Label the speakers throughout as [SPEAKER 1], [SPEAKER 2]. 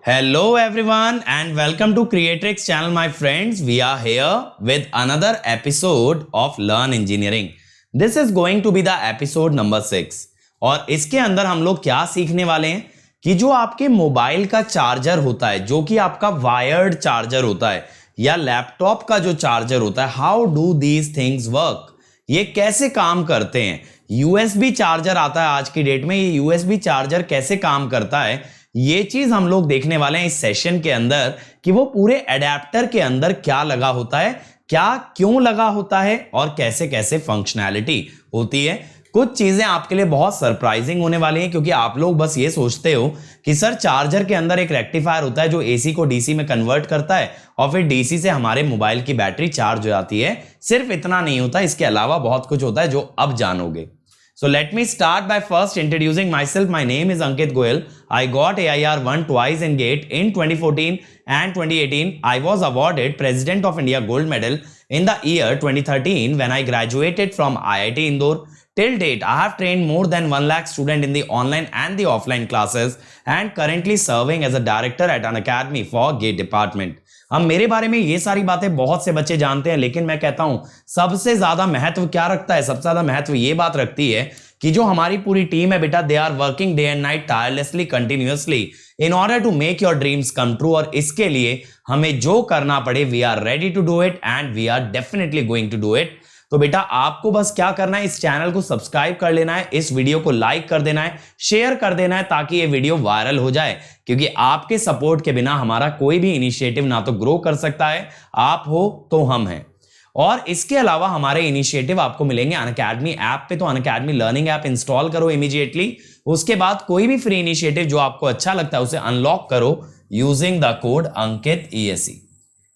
[SPEAKER 1] Hello everyone and welcome to Creatrix channel my friends. We are here with another episode of Learn Engineering. This is going to be the episode number 6 और इसके अंदर हम लोग क्या सीखने वाले हैं कि जो आपके मोबाइल का चार्जर होता है, जो कि आपका वायर्ड चार्जर होता है या लैपटॉप का जो चार्जर होता है, how do these things work, ये कैसे काम करते हैं। यूएसबी चार्जर आता है आज की डेट में, ये यूएसबी चार्जर कैसे काम करता है ये चीज हम लोग देखने वाले हैं इस सेशन के अंदर कि वो पूरे एडेप्टर के अंदर क्या लगा होता है, क्या क्यों लगा होता है और कैसे कैसे फंक्शनैलिटी होती है। कुछ चीजें आपके लिए बहुत सरप्राइजिंग होने वाली हैं क्योंकि आप लोग बस ये सोचते हो कि सर चार्जर के अंदर एक रेक्टिफायर होता है जो एसी को डीसी में कन्वर्ट करता है और फिर डीसी से हमारे मोबाइल की बैटरी चार्ज हो जाती है। सिर्फ इतना नहीं होता, इसके अलावा बहुत कुछ होता है जो अब जानोगे। So let me start by first introducing myself. My name is Ankit Goyal. I got AIR 1 twice in GATE in 2014 and 2018. I was awarded President of India Gold Medal in the year 2013 when I graduated from IIT Indore. Till date, I have trained more than 1 lakh students in the online and the offline classes and currently serving as a director at an academy for GATE department. अब मेरे बारे में ये सारी बातें बहुत से बच्चे जानते हैं, लेकिन मैं कहता हूं सबसे ज्यादा महत्व क्या रखता है, सबसे ज्यादा महत्व ये बात रखती है कि जो हमारी पूरी टीम है बेटा, they are working day and night tirelessly continuously in order to make your dreams come true. और इसके लिए हमें जो करना पड़े we are ready to do it and we are definitely going to do it. तो बेटा आपको बस क्या करना है, इस चैनल को सब्सक्राइब कर लेना है, इस वीडियो को लाइक कर देना है, शेयर कर देना है ताकि ये वीडियो वायरल हो जाए, क्योंकि आपके सपोर्ट के बिना हमारा कोई भी इनिशिएटिव ना तो ग्रो कर सकता है, आप हो तो हम हैं। और इसके अलावा हमारे इनिशिएटिव आपको मिलेंगे अनअकैडमी ऐप पे, तो अनअकैडमी लर्निंग ऐप इंस्टॉल करो इमीडिएटली। उसके बाद कोई भी फ्री इनिशिएटिव जो आपको अच्छा लगता है उसे अनलॉक करो using the code Ankit ESE।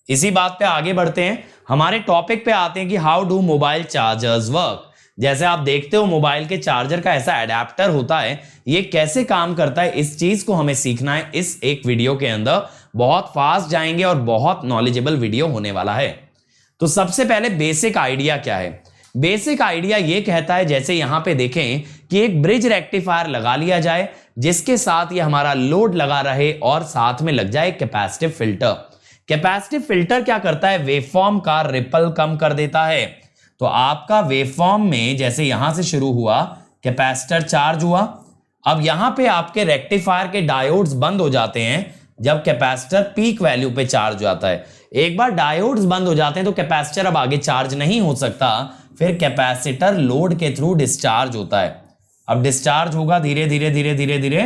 [SPEAKER 1] इसी बात पे आगे बढ़ते हैं, हमारे टॉपिक पे आते हैं कि how do mobile chargers work. जैसे आप देखते हो मोबाइल के चार्जर का ऐसा एडेप्टर होता है, ये कैसे काम करता है इस चीज को हमें सीखना है इस एक वीडियो के अंदर। बहुत फास्ट जाएंगे और बहुत नॉलेजेबल वीडियो होने वाला है। तो सबसे पहले बेसिक आइडिया क्या है, बेसिक आइडिया ये कहता है, जैसे यहां पे देखें कि एक ब्रिज रेक्टिफायर लगा लिया जाए जिसके साथ ये हमारा लोड लगा रहे और साथ में लग जाए कैपेसिटिव फिल्टर। कैपेसिटिव फिल्टर क्या करता है, वेवफॉर्म का रिपल कम कर देता है। तो आपका वेवफॉर्म में जैसे यहां से शुरू हुआ, कैपेसिटर चार्ज हुआ, अब यहां पे आपके रेक्टिफायर के डायोड्स बंद हो जाते हैं जब कैपेसिटर पीक वैल्यू पे चार्ज हो जाता है। एक बार डायोड्स बंद हो जाते हैं तो कैपेसिटर अब आगे चार्ज नहीं हो सकता, फिर कैपेसिटर लोड के थ्रू डिस्चार्ज होता है। अब डिस्चार्ज होगा धीरे धीरे धीरे धीरे धीरे,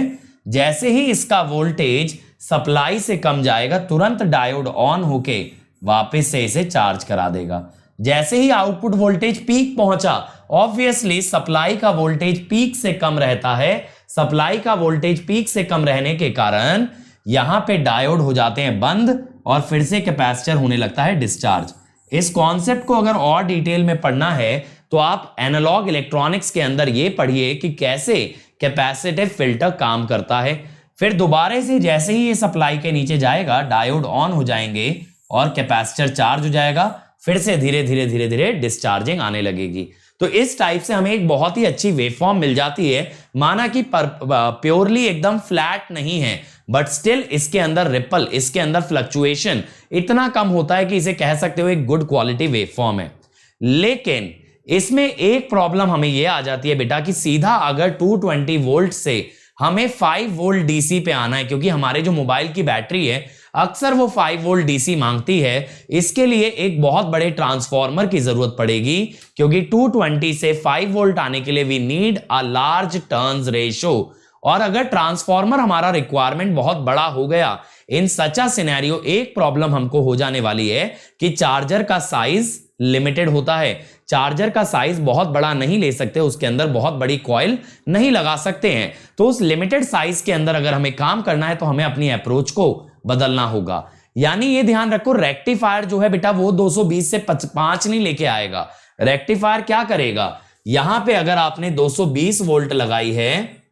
[SPEAKER 1] जैसे ही इसका वोल्टेज सप्लाई से कम जाएगा तुरंत डायोड ऑन होके वापस से इसे चार्ज करा देगा। जैसे ही आउटपुट वोल्टेज पीक पहुंचा, ऑब्वियसली सप्लाई का वोल्टेज पीक से कम रहता है, सप्लाई का वोल्टेज पीक से कम रहने के कारण यहां पे डायोड हो जाते हैं बंद और फिर से कैपेसिटर होने लगता है डिस्चार्ज। इस कॉन्सेप्ट को अगर और डिटेल में पढ़ना है तो आप एनालॉग इलेक्ट्रॉनिक्स के अंदर ये पढ़िए कि कैसे कैपेसिटिव फिल्टर काम करता है। फिर दोबारा से जैसे ही ये सप्लाई के नीचे जाएगा डायोड ऑन हो जाएंगे और कैपेसिटर चार्ज हो जाएगा, फिर से धीरे धीरे धीरे धीरे डिस्चार्जिंग आने लगेगी। तो इस टाइप से हमें एक बहुत ही अच्छी वेवफॉर्म मिल जाती है। माना कि प्योरली एकदम फ्लैट नहीं है, बट स्टिल इसके अंदर रिपल, इसके अंदर फ्लक्चुएशन इतना कम होता है कि इसे कह सकते हो एक गुड क्वालिटी वेवफॉर्म है। लेकिन इसमें एक प्रॉब्लम हमें यह आ जाती है बेटा कि सीधा अगर 220 वोल्ट से हमें 5 वोल्ट डीसी पे आना है, क्योंकि हमारे जो मोबाइल की बैटरी है अक्सर वो 5 वोल्ट डीसी मांगती है, इसके लिए एक बहुत बड़े ट्रांसफॉर्मर की जरूरत पड़ेगी, क्योंकि 220 से 5 वोल्ट आने के लिए we need a large turns ratio. और अगर ट्रांसफॉर्मर हमारा रिक्वायरमेंट बहुत बड़ा हो गया, इन सच अ सिनेरियो एक प्रॉब्लम हमको हो जाने वाली है कि चार्जर का साइज लिमिटेड होता है। चार्जर का साइज बहुत बड़ा नहीं ले सकते, उसके अंदर बहुत बड़ी कॉइल नहीं लगा सकते हैं। तो उस लिमिटेड साइज के अंदर अगर हमें काम करना है तो हमें अपनी अप्रोच को बदलना होगा। यानी ये ध्यान रखो, रेक्टिफायर जो है बेटा वो 220 से 5 नहीं लेके आएगा। रेक्टिफायर क्या करेगा, यहां पे अगर आपने 220 वोल्ट लगाई है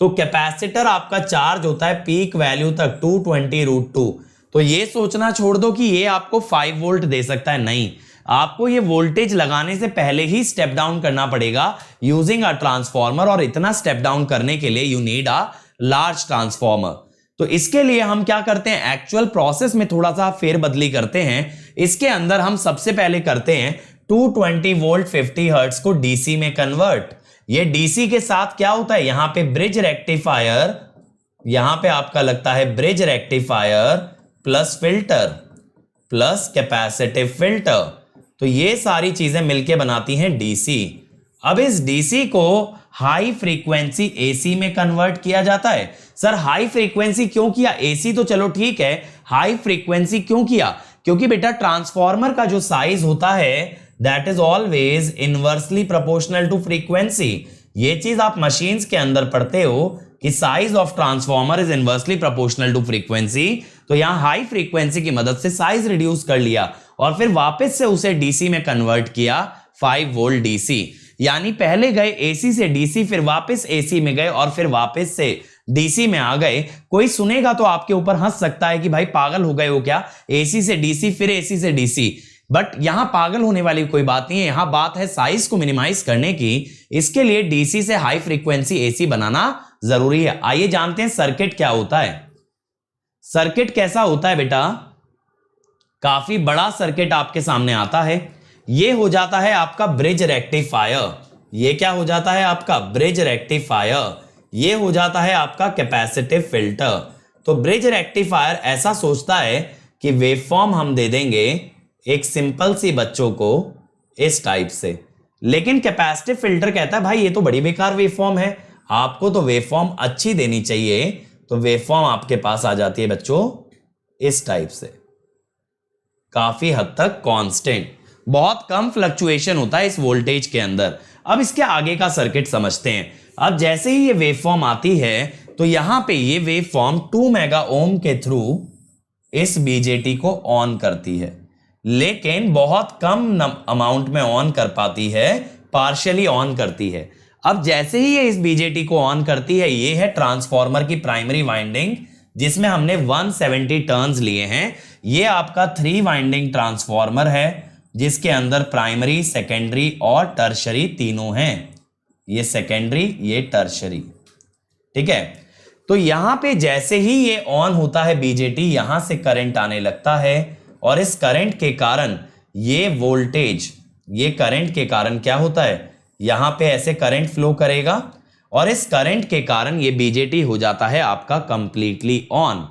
[SPEAKER 1] तो कैपेसिटर आपका चार्ज होता है पीक वैल्यू तक 220√2। तो ये सोचना छोड़ दो कि ये आपको 5 वोल्ट दे सकता है, नहीं, आपको ये वोल्टेज लगाने से पहले ही स्टेप डाउन करना पड़ेगा यूजिंग अ ट्रांसफॉर्मर, और इतना स्टेप डाउन करने के लिए you need a large transformer. तो इसके लिए हम क्या करते हैं, एक्चुअल प्रोसेस में थोड़ा सा फेरबदली करते हैं। इसके अंदर हम सबसे पहले करते हैं 220 वोल्ट 50 हर्ट्ज को डीसी में कन्वर्ट। ये डीसी के साथ क्या होता है, यहां पे ब्रिज रेक्टिफायर, यहां पे आपका लगता है bridge rectifier plus filter plus capacitive filter, तो ये सारी चीजें मिलके बनाती हैं डीसी। अब इस डीसी को हाई फ्रीक्वेंसी एसी में कन्वर्ट किया जाता है। सर हाई फ्रीक्वेंसी क्यों किया, एसी तो चलो ठीक है, हाई फ्रीक्वेंसी क्यों किया, क्योंकि बेटा ट्रांसफॉर्मर का जो साइज होता है that is always inversely proportional to frequency. ये चीज आप मशीन्स के अंदर पढ़ते हो कि size of transformer is inversely proportional to frequency. तो यहां हाई फ्रीक्वेंसी की मदद से साइज रिड्यूस कर लिया और फिर वापस से उसे डीसी में कन्वर्ट किया 5 वोल्ट डीसी। यानी पहले गए एसी से डीसी, फिर वापस एसी में गए और फिर वापस से डीसी में आ गए। कोई सुनेगा तो आपके ऊपर हंस सकता है कि भाई पागल हो गए हो क्या, एसी से डीसी फिर एसी से डीसी। बट यहां पागल होने वाली कोई बात नहीं है, यहां बात है साइज को मिनिमाइज करने की। इसके लिए डीसी से हाई फ्रीक्वेंसी एसी बनाना जरूरी है। आइए जानते हैं सर्किट क्या होता है। सर्किट कैसा होता है बेटा, काफी बड़ा सर्किट आपके सामने आता है। ये हो जाता है आपका ब्रिज रेक्टिफायर, ये क्या हो जाता है आपका ब्रिज रेक्टिफायर, ये हो जाता है आपका कैपेसिटिव फिल्टर। तो ब्रिज रेक्टिफायर ऐसा सोचता है कि वेवफॉर्म हम दे देंगे एक सिंपल सी बच्चों को इस टाइप से, लेकिन कैपेसिटिव फिल्टर कहता है भाई ये तो बड़ी बेकार वेवफॉर्म है, आपको तो वेवफॉर्म अच्छी देनी चाहिए। तो वेवफॉर्म आपके पास आ जाती है बच्चों इस टाइप से, काफी हद तक कांस्टेंट, बहुत कम फ्लक्चुएशन होता है इस वोल्टेज के अंदर। अब इसके आगे का सर्किट समझते हैं। अब जैसे ही ये वेवफॉर्म आती है तो यहां पे ये वेवफॉर्म 2 मेगा ओम के थ्रू इस बीजेटी को ऑन करती है, लेकिन बहुत कम अमाउंट में ऑन कर पाती है, पार्शियली ऑन करती है। अब जैसे ही ये इस बीजेटी को ऑन करती है, ये है ट्रांसफॉर्मर की प्राइमरी वाइंडिंग जिसमें हमने 170 टर्न्स लिए हैं। ये आपका 3 वाइंडिंग ट्रांसफॉर्मर है जिसके अंदर प्राइमरी, सेकेंडरी और टर्शरी तीनों हैं। ये सेकेंडरी, ये टर्शरी, ठीक है। तो यहां पे जैसे ही ये ऑन होता है बीजेटी, यहां से करंट आने लगता है और इस करंट के कारण ये वोल्टेज, ये करंट के कारण क्या होता है, यहां पे ऐसे करंट फ्लो करेगा और इस करंट के कारण ये बीजेटी हो जाता है आपका कंप्लीटली ऑन।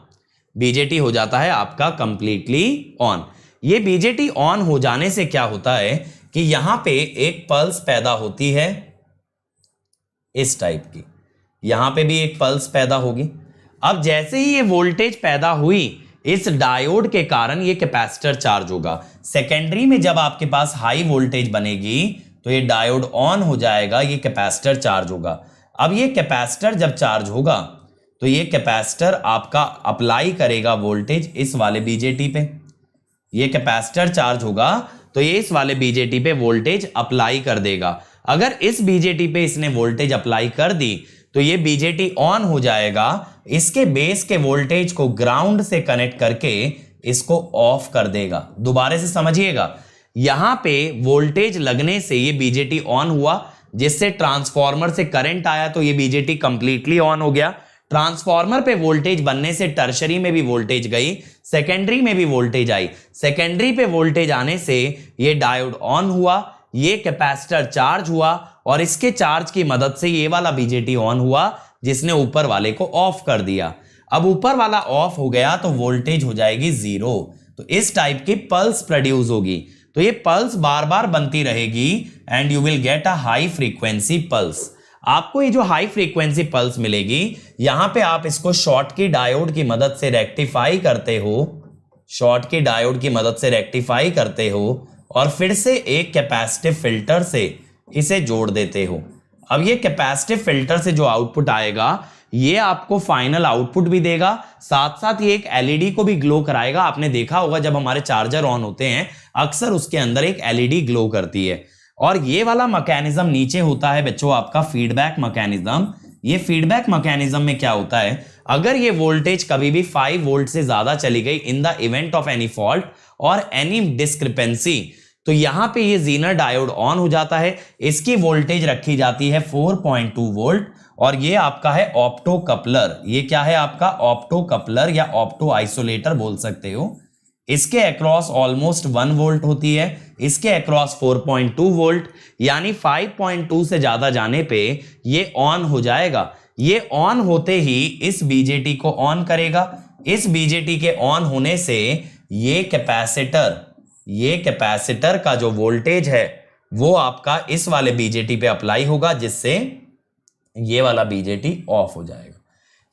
[SPEAKER 1] बीजेटी हो जाता है आपका कंप्लीटली ऑन। ये बीजेटी ऑन हो जाने से क्या होता है कि यहां पे एक पल्स पैदा होती है इस टाइप की, यहां पे भी एक पल्स पैदा होगी। अब जैसे ही ये वोल्टेज पैदा हुई, इस डायोड के कारण ये कैपेसिटर चार्ज होगा। सेकेंडरी में जब आपके पास हाई वोल्टेज बनेगी तो ये डायोड ऑन हो जाएगा, ये कैपेसिटर चार्ज होगा। अब ये कैपेसिटर जब चार्ज होगा तो ये कैपेसिटर आपका अप्लाई करेगा वोल्टेज इस वाले बीजेटी पे। ये कैपेसिटर चार्ज होगा तो ये इस वाले बीजेटी पे वोल्टेज अप्लाई कर देगा। अगर इस बीजेटी पे इसने वोल्टेज अप्लाई कर दी तो ये बीजेटी ऑन हो जाएगा, इसके बेस के वोल्टेज को ग्राउंड से कनेक्ट करके इसको ऑफ कर देगा। दोबारा से समझिएगा, यहां पे वोल्टेज लगने से ये बीजेटी ऑन हुआ, जिससे ट्रांसफॉर्मर से करंट आया तो ये बीजेटी कंप्लीटली ऑन हो गया। ट्रांसफॉर्मर पे वोल्टेज बनने से टर्शरी में भी वोल्टेज गई, सेकेंडरी में भी वोल्टेज आई। सेकेंडरी पे वोल्टेज आने से ये डायोड ऑन हुआ, ये कैपेसिटर चार्ज हुआ और इसके चार्ज की मदद से ये वाला बीजेटी ऑन हुआ जिसने ऊपर वाले को ऑफ कर दिया। अब ऊपर वाला ऑफ हो गया तो वोल्टेज हो जाएगी 0। तो इस टाइप की पल्स प्रोड्यूस होगी। तो ये पल्स बार बार बनती रहेगी and you will get a high frequency pulse. आपको ये जो हाई फ्रीक्वेंसी पल्स मिलेगी, यहां पे आप इसको शॉटकी डायोड की मदद से रेक्टिफाई करते हो, शॉटकी डायोड की मदद से रेक्टिफाई करते हो और फिर से एक कैपेसिटिव फिल्टर से इसे जोड़ देते हो। अब ये कैपेसिटिव फिल्टर से जो आउटपुट आएगा ये आपको फाइनल आउटपुट भी देगा, साथ साथ ये एक एलईडी को भी ग्लो कराएगा। आपने देखा होगा जब हमारे चार्जर ऑन होते हैं अक्सर उसके अंदर एक एलईडी ग्लो करती है। और ये वाला मैकेनिज्म नीचे होता है बच्चों आपका फीडबैक मैकेनिज्म। ये फीडबैक मैकेनिज्म में क्या होता है, अगर ये वोल्टेज कभी भी 5 वोल्ट से ज्यादा चली गई in the event of any fault और एनी डिस्क्रिपेंसी, तो यहां पे ये जीनर डायोड ऑन हो जाता है। इसकी वोल्टेज रखी जाती है 4.2 वोल्ट और ये आपका है ऑप्टो कपलर। ये क्या है आपका? ऑप्टो कपलर या ऑप्टो आइसोलेटर बोल सकते हो। इसके अक्रॉस ऑलमोस्ट 1 वोल्ट होती है, इसके अक्रॉस 4.2 वोल्ट, यानी 5.2 से ज्यादा जाने पे ये ऑन हो जाएगा। ये ऑन होते ही इस बीजेटी को ऑन करेगा। इस बीजेटी के ऑन होने से ये कैपेसिटर का जो वोल्टेज है वो आपका इस वाले बीजेटी पे अप्लाई होगा, जिससे ये वाला बीजेटी ऑफ हो जाएगा।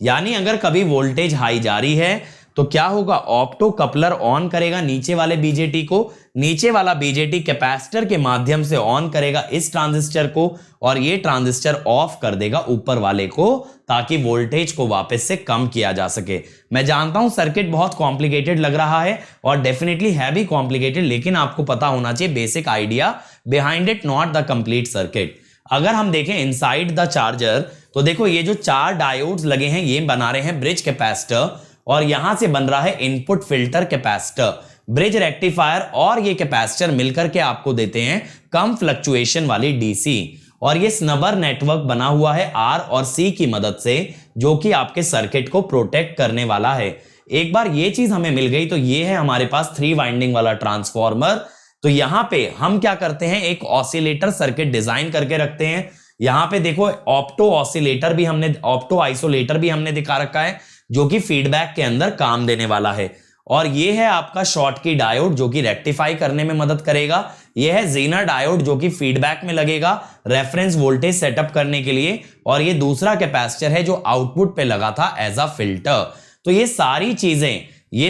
[SPEAKER 1] यानी अगर कभी वोल्टेज हाई जारी है तो क्या होगा? ऑप्टो कपलर ऑन करेगा नीचे वाले बीजेटी को, नीचे वाला बीजेटी कैपेसिटर के माध्यम से ऑन करेगा इस ट्रांजिस्टर को, और ये ट्रांजिस्टर ऑफ कर देगा ऊपर वाले को, ताकि वोल्टेज को वापस से कम किया जा सके। मैं जानता हूं सर्किट बहुत कॉम्प्लिकेटेड लग रहा है, और डेफिनेटली है भी कॉम्प्लिकेटेड, लेकिन आपको पता होना चाहिए basic idea behind it, not the complete circuit. अगर हम देखें इनसाइड द चार्जर, तो देखो ये जो 4 डायोड्स लगे हैं ये बना रहे हैं ब्रिज कैपेसिटर, और यहां से बन रहा है input filter capacitor, bridge rectifier, और ये कैपेसिटर मिलकर के आपको देते हैं कम फ्लक्चुएशन वाली डीसी। और ये स्नबर नेटवर्क बना हुआ है आर और सी की मदद से, जो कि आपके सर्किट को प्रोटेक्ट करने वाला है। एक बार ये चीज हमें मिल गई तो ये है हमारे पास 3 वाइंडिंग वाला ट्रांसफॉर्मर। तो यहां पे हम क्या करते हैं, एक ऑसिलेटर सर्किट डिजाइन करके रखते हैं। यहां पे देखो ऑप्टो ऑसिलेटर भी हमने, ऑप्टो आइसोलेटर भी हमने दिखा रखा है, जो कि फीडबैक के अंदर काम देने वाला है। और ये है आपका शॉटकी डायोड, जो कि रेक्टिफाई करने में मदद करेगा। ये है जेनर डायोड, जो कि फीडबैक में लगेगा रेफरेंस वोल्टेज सेटअप करने के लिए। और ये दूसरा कैपेसिटर है जो आउटपुट पे लगा था एज अ फिल्टर। तो ये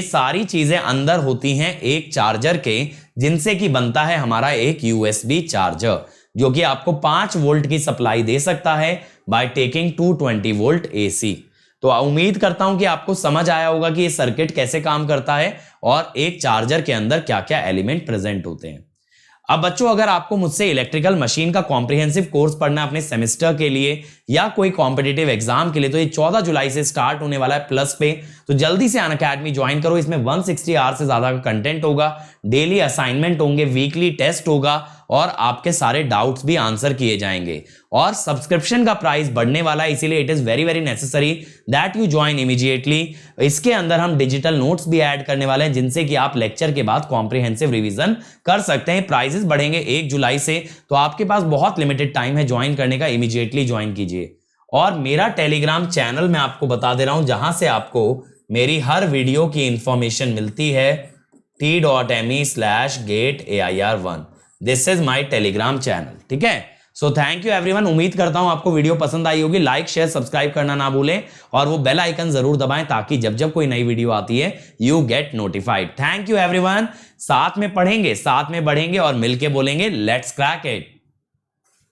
[SPEAKER 1] सारी चीजें अंदर होती हैं एक चार्जर के, जिनसे कि बनता है हमारा एक यूएसबी चार्जर, जो कि आपको 5 वोल्ट की सप्लाई दे सकता है बाय टेकिंग 220 वोल्ट एसी। तो उम्मीद करता हूं कि आपको समझ आया होगा कि ये सर्किट कैसे काम करता है और एक चार्जर के अंदर क्या क्या एलिमेंट प्रेजेंट होते हैं। अब बच्चों, अगर आपको मुझसे इलेक्ट्रिकल मशीन का कॉम्प्रिहेंसिव कोर्स पढ़ना है अपने सेमेस्टर के लिए या कोई कॉम्पिटिटिव एग्जाम के लिए, तो ये 14 जुलाई से स्टार्ट होने वाला है प्लस पे। तो जल्दी से अनअकैडमी ज्वाइन करो। इसमें 160 आवर से ज्यादा का कंटेंट होगा, डेली असाइनमेंट होंगे, वीकली टेस्ट होगा, और आपके सारे डाउट्स भी आंसर किए जाएंगे। और सब्सक्रिप्शन का प्राइस बढ़ने वाला है, इसीलिए it is very very necessary that you join immediately. इसके अंदर हम डिजिटल नोट्स भी ऐड करने वाले हैं, जिनसे कि आप लेक्चर के बाद कॉम्प्रिहेंसिव रिवीजन कर सकते हैं। प्राइजेस बढ़ेंगे 1 जुलाई से, तो आपके पास बहुत लिमिटेड टाइम है ज्वाइन करने का, इमीडिएटली ज्वाइन कीजिए। और मेरा टेलीग्राम चैनल मैं आपको बता दे रहा हूं, जहां से आपको मेरी हर वीडियो की इंफॉर्मेशन मिलती है, t.me/gateair1। This is my Telegram channel, ठीक है। So thank you everyone. उम्मीद करता हूं आपको वीडियो पसंद आई होगी। लाइक शेयर सब्सक्राइब करना ना भूलें, और वो बेल आइकन जरूर दबाएं, ताकि जब जब कोई नई वीडियो आती है you get notified. Thank you everyone. साथ में पढ़ेंगे, साथ में बढ़ेंगे, और मिलके बोलेंगे लेट्स क्रैक इट।